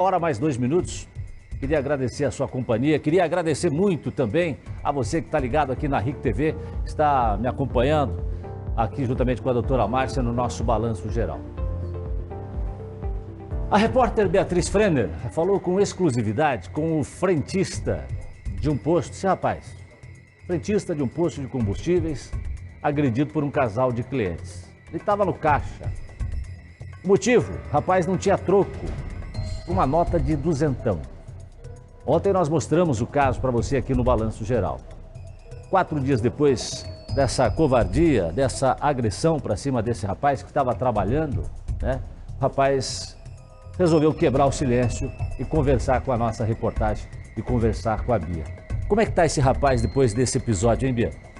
Hora mais 2 minutos. Queria agradecer a sua companhia, queria agradecer muito também a você que está ligado aqui na RIC TV, que está me acompanhando aqui juntamente com a doutora Márcia no nosso Balanço Geral. A repórter Beatriz Frenner falou com exclusividade com o frentista de um posto, esse rapaz, frentista de um posto de combustíveis, agredido por um casal de clientes. Ele estava no caixa. O motivo? O rapaz não tinha troco, uma nota de duzentão. Ontem nós mostramos o caso para você aqui no Balanço Geral. 4 dias depois dessa covardia, dessa agressão para cima desse rapaz que estava trabalhando, né? O rapaz resolveu quebrar o silêncio e conversar com a nossa reportagem e conversar com a Bia. Como é que está esse rapaz depois desse episódio, hein, Bia?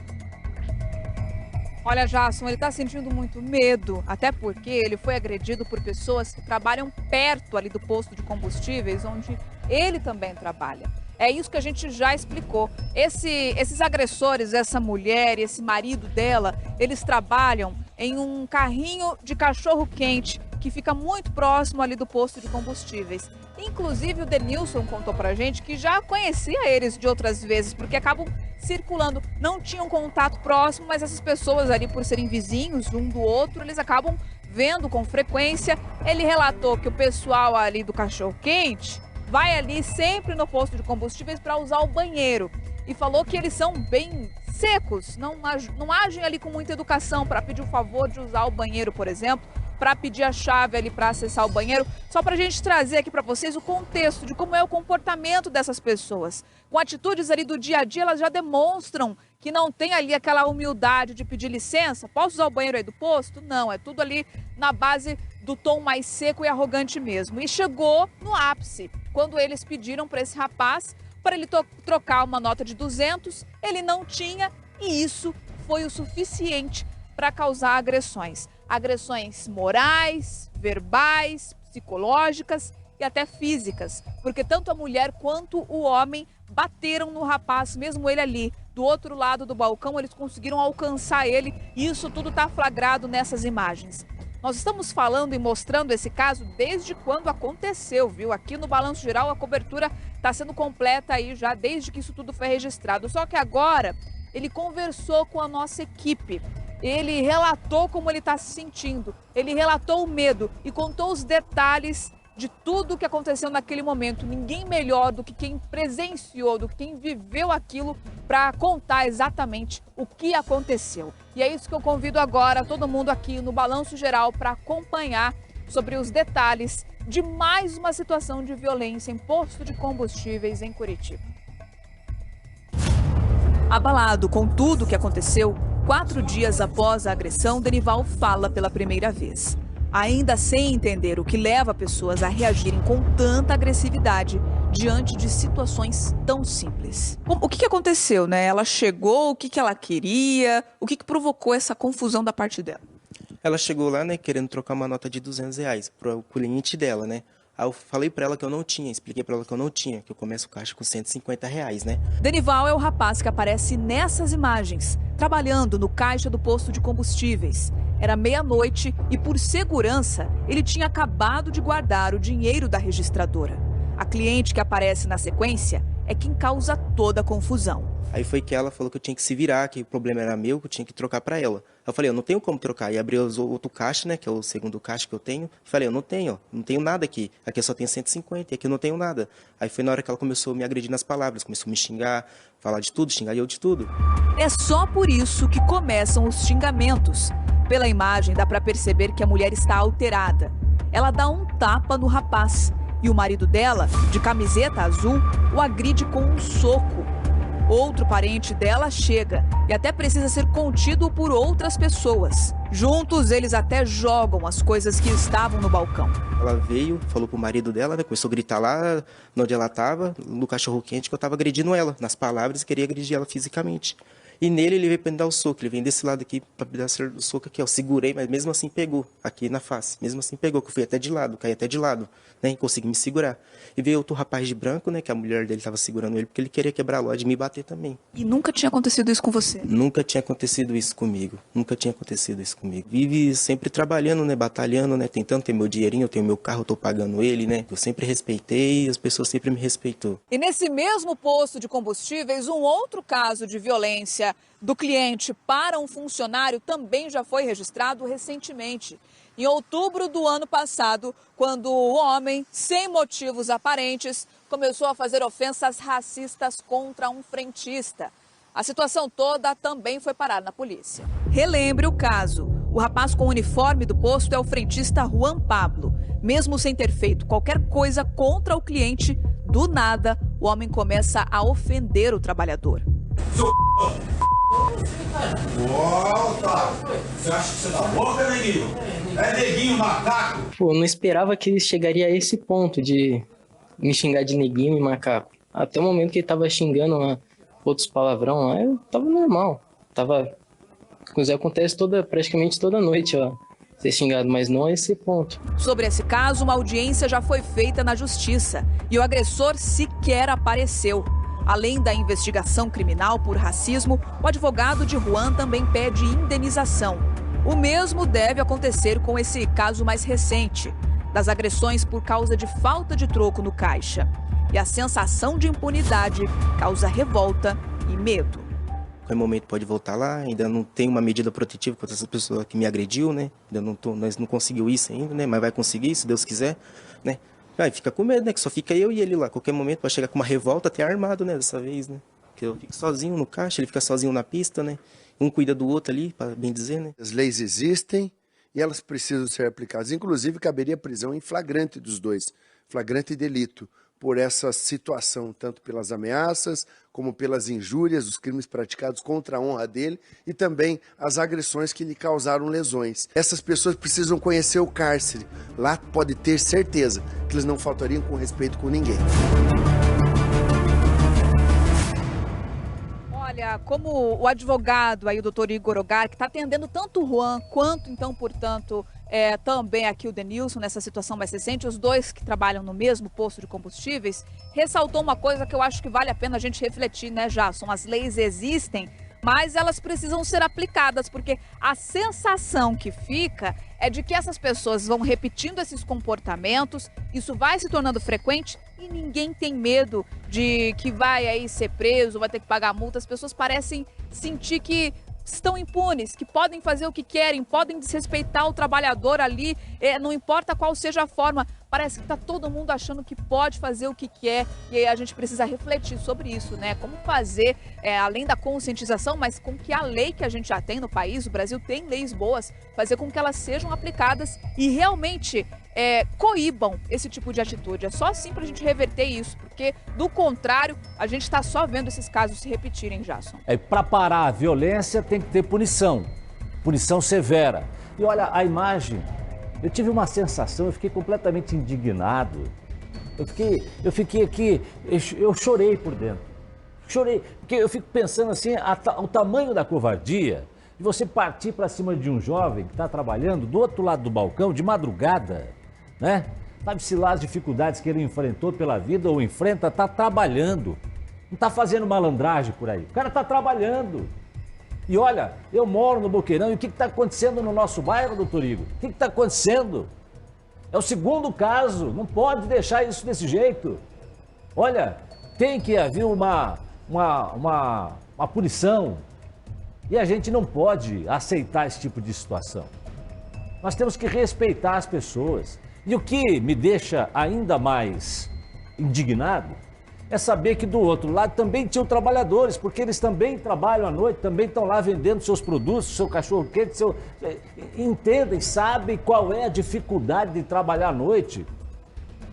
Olha, Jasson, ele está sentindo muito medo, até porque ele foi agredido por pessoas que trabalham perto ali do posto de combustíveis, onde ele também trabalha. É isso que a gente já explicou. Esses agressores, essa mulher e esse marido dela, eles trabalham em um carrinho de cachorro-quente que fica muito próximo ali do posto de combustíveis. Inclusive o Denilson contou pra gente que já conhecia eles de outras vezes, porque acabam circulando, não tinham contato próximo, mas essas pessoas ali, por serem vizinhos um do outro, eles acabam vendo com frequência. Ele relatou que o pessoal ali do cachorro-quente vai ali sempre no posto de combustíveis para usar o banheiro. E falou que eles são bem secos, não agem ali com muita educação para pedir o favor de usar o banheiro, por exemplo, para pedir a chave ali para acessar o banheiro. Só para a gente trazer aqui para vocês o contexto de como é o comportamento dessas pessoas. Com atitudes ali do dia a dia, elas já demonstram que não tem ali aquela humildade de pedir licença. Posso usar o banheiro aí do posto? Não, é tudo ali na base do tom mais seco e arrogante mesmo. E chegou no ápice, quando eles pediram para esse rapaz para ele trocar uma nota de 200, ele não tinha, e isso foi o suficiente para causar agressões. Agressões morais, verbais, psicológicas e até físicas, porque tanto a mulher quanto o homem bateram no rapaz, mesmo ele ali do outro lado do balcão, eles conseguiram alcançar ele, e isso tudo está flagrado nessas imagens. Nós estamos falando e mostrando esse caso desde quando aconteceu, viu? Aqui no Balanço Geral a cobertura está sendo completa aí já desde que isso tudo foi registrado. Só que agora ele conversou com a nossa equipe. Ele relatou como ele está se sentindo, ele relatou o medo e contou os detalhes de tudo o que aconteceu naquele momento. Ninguém melhor do que quem presenciou, do que quem viveu aquilo para contar exatamente o que aconteceu. E é isso que eu convido agora todo mundo aqui no Balanço Geral para acompanhar sobre os detalhes de mais uma situação de violência em posto de combustíveis em Curitiba. Abalado com tudo o que aconteceu, 4 dias após a agressão, Denival fala pela primeira vez. Ainda sem entender o que leva pessoas a reagirem com tanta agressividade diante de situações tão simples. O que aconteceu, né? Ela chegou, o que ela queria, o que provocou essa confusão da parte dela? Ela chegou lá, né, querendo trocar uma nota de R$200 para o cliente dela, né? Aí eu falei para ela que eu não tinha, expliquei para ela que eu não tinha, que eu começo o caixa com R$150, né? Denival é o rapaz que aparece nessas imagens, trabalhando no caixa do posto de combustíveis. Era meia-noite e, por segurança, ele tinha acabado de guardar o dinheiro da registradora. A cliente que aparece na sequência é quem causa toda a confusão. Aí foi que ela falou que eu tinha que se virar, que o problema era meu, que eu tinha que trocar para ela. Eu falei, eu não tenho como trocar. E abri outro caixa, né, que é o segundo caixa que eu tenho. Falei, eu não tenho nada aqui. Aqui eu só tenho 150 e aqui eu não tenho nada. Aí foi na hora que ela começou a me agredir nas palavras, começou a me xingar, falar de tudo, xingar eu de tudo. É só por isso que começam os xingamentos. Pela imagem dá para perceber que a mulher está alterada. Ela dá um tapa no rapaz e o marido dela, de camiseta azul, o agride com um soco. Outro parente dela chega e até precisa ser contido por outras pessoas. Juntos, eles até jogam as coisas que estavam no balcão. Ela veio, falou pro marido dela, né, começou a gritar lá onde ela estava, no cachorro-quente, que eu estava agredindo ela, nas palavras, e queria agredir ela fisicamente. E nele ele veio pra me dar o soco, ele vem desse lado aqui pra me dar o soco aqui, ó. Segurei, mas mesmo assim pegou, aqui na face. Mesmo assim pegou, que eu fui até de lado, caí até de lado, né? E consegui me segurar. E veio outro rapaz de branco, né? Que a mulher dele tava segurando ele, porque ele queria quebrar a loja e me bater também. E nunca tinha acontecido isso com você? Nunca tinha acontecido isso comigo. Nunca tinha acontecido isso comigo. Vive sempre trabalhando, né? Batalhando, né? Tentando ter meu dinheirinho, eu tenho meu carro, eu tô pagando ele, né? Eu sempre respeitei e as pessoas sempre me respeitou. E nesse mesmo posto de combustíveis, um outro caso de violência do cliente para um funcionário também já foi registrado recentemente. Em outubro do ano passado, quando o homem, sem motivos aparentes, começou a fazer ofensas racistas contra um frentista. A situação toda também foi parada na polícia. Relembre o caso. O rapaz com o uniforme do posto é o frentista Juan Pablo. Mesmo sem ter feito qualquer coisa contra o cliente, do nada, o homem começa a ofender o trabalhador. Você acha que você dá boca, neguinho? É neguinho, macaco? Pô, eu não esperava que ele chegaria a esse ponto de me xingar de neguinho e macaco. Até o momento que ele tava xingando outros palavrão lá, eu tava normal. Isso acontece praticamente toda noite, ó. Ser xingado, mas não a esse ponto. Sobre esse caso, uma audiência já foi feita na justiça e o agressor sequer apareceu. Além da investigação criminal por racismo, o advogado de Juan também pede indenização. O mesmo deve acontecer com esse caso mais recente, das agressões por causa de falta de troco no caixa. E a sensação de impunidade causa revolta e medo. Qualquer momento pode voltar lá, ainda não tem uma medida protetiva contra essa pessoa que me agrediu, né? Nós não conseguimos isso ainda, né? Mas vai conseguir, se Deus quiser, né? Aí fica com medo, né? Que só fica eu e ele lá. Qualquer momento pode chegar com uma revolta, até armado, né? Dessa vez, né? Porque eu fico sozinho no caixa, ele fica sozinho na pista, né? Um cuida do outro ali, para bem dizer, né? As leis existem e elas precisam ser aplicadas. Inclusive, caberia prisão em flagrante dos dois, flagrante delito, por essa situação, tanto pelas ameaças, como pelas injúrias, os crimes praticados contra a honra dele e também as agressões que lhe causaram lesões. Essas pessoas precisam conhecer o cárcere. Lá pode ter certeza que eles não faltariam com respeito com ninguém. Olha, como o advogado aí, o doutor Igor Ogar, que está atendendo tanto o Juan quanto, então, portanto, também aqui o Denilson, nessa situação mais recente, os dois que trabalham no mesmo posto de combustíveis, ressaltou uma coisa que eu acho que vale a pena a gente refletir, né, Jasson? As leis existem, mas elas precisam ser aplicadas, porque a sensação que fica é de que essas pessoas vão repetindo esses comportamentos, isso vai se tornando frequente e ninguém tem medo de que vai aí ser preso, vai ter que pagar multa. As pessoas parecem sentir que estão impunes, que podem fazer o que querem, podem desrespeitar o trabalhador ali, não importa qual seja a forma. Parece que está todo mundo achando que pode fazer o que quer e aí a gente precisa refletir sobre isso, né? Como fazer, além da conscientização, mas com que a lei que a gente já tem no país, o Brasil tem leis boas, fazer com que elas sejam aplicadas e realmente coíbam esse tipo de atitude. É só assim para a gente reverter isso, porque do contrário, a gente está só vendo esses casos se repetirem, Jasson. Para parar a violência tem que ter punição severa. E olha, a imagem, eu tive uma sensação, eu fiquei completamente indignado. Eu fiquei aqui, eu chorei por dentro. Chorei, porque eu fico pensando assim, o tamanho da covardia de você partir para cima de um jovem que está trabalhando do outro lado do balcão, de madrugada, né? Sabe-se lá as dificuldades que ele enfrentou pela vida ou enfrenta, está trabalhando. Não está fazendo malandragem por aí. O cara está trabalhando. E olha, eu moro no Boqueirão e o que está acontecendo no nosso bairro, doutor Igor? O que está acontecendo? É o segundo caso, não pode deixar isso desse jeito. Olha, tem que haver uma punição e a gente não pode aceitar esse tipo de situação. Nós temos que respeitar as pessoas. E o que me deixa ainda mais indignado é saber que do outro lado também tinham trabalhadores, porque eles também trabalham à noite, também estão lá vendendo seus produtos, seu cachorro-quente, entendem, sabem qual é a dificuldade de trabalhar à noite.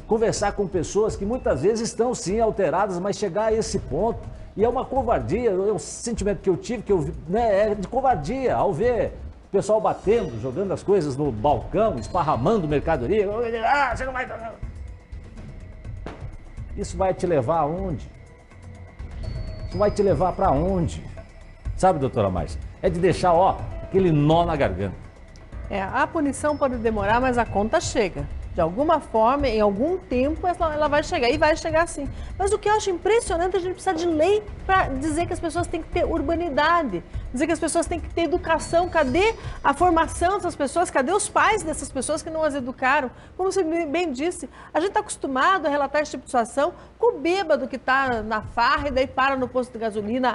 Conversar com pessoas que muitas vezes estão sim alteradas, mas chegar a esse ponto, e é uma covardia, o sentimento que eu tive, é de covardia, ao ver o pessoal batendo, jogando as coisas no balcão, esparramando mercadoria, você não vai... Isso vai te levar aonde? Isso vai te levar para onde? Sabe, doutora Mais? É de deixar, ó, aquele nó na garganta. A punição pode demorar, mas a conta chega. De alguma forma, em algum tempo, ela vai chegar. E vai chegar sim. Mas o que eu acho impressionante é a gente precisar de lei para dizer que as pessoas têm que ter urbanidade, dizer que as pessoas têm que ter educação. Cadê a formação dessas pessoas? Cadê os pais dessas pessoas que não as educaram? Como você bem disse, a gente está acostumado a relatar esse tipo de situação com o bêbado que está na farra e daí para no posto de gasolina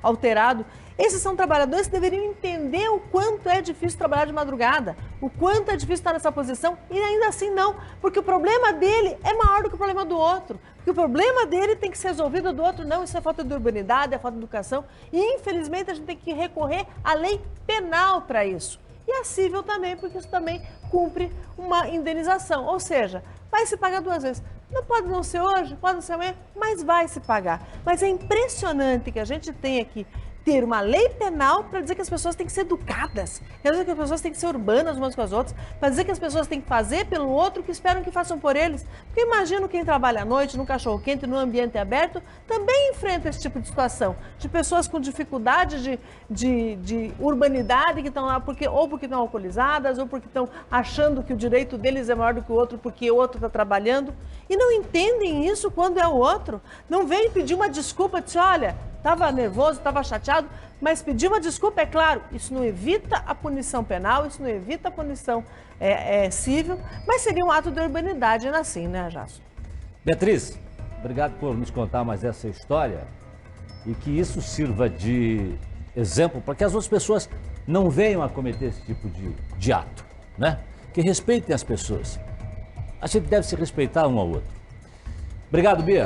alterado. Esses são trabalhadores que deveriam entender o quanto é difícil trabalhar de madrugada, o quanto é difícil estar nessa posição, e ainda assim não, porque o problema dele é maior do que o problema do outro, porque o problema dele tem que ser resolvido, do outro não. Isso é falta de urbanidade, é falta de educação, e infelizmente a gente tem que recorrer à lei penal para isso. E a civil também, porque isso também cumpre uma indenização, ou seja, vai se pagar 2 vezes. Não pode não ser hoje, pode não ser amanhã, mas vai se pagar. Mas é impressionante que a gente tenha que ter uma lei penal para dizer que as pessoas têm que ser educadas, para dizer que as pessoas têm que ser urbanas umas com as outras, para dizer que as pessoas têm que fazer pelo outro o que esperam que façam por eles. Porque imagino quem trabalha à noite, no cachorro-quente, no ambiente aberto, também enfrenta esse tipo de situação, de pessoas com dificuldade de urbanidade, que estão lá ou porque estão alcoolizadas, ou porque estão achando que o direito deles é maior do que o outro, porque o outro está trabalhando, e não entendem isso quando é o outro. Não vem pedir uma desculpa, dizer, olha, estava nervoso, estava chateado, mas pedir uma desculpa, é claro, isso não evita a punição penal, isso não evita a punição civil, mas seria um ato de urbanidade, assim, né, Jasso? Beatriz, obrigado por nos contar mais essa história e que isso sirva de exemplo para que as outras pessoas não venham a cometer esse tipo de ato, né? Que respeitem as pessoas. A gente deve se respeitar um ao outro. Obrigado, Bia.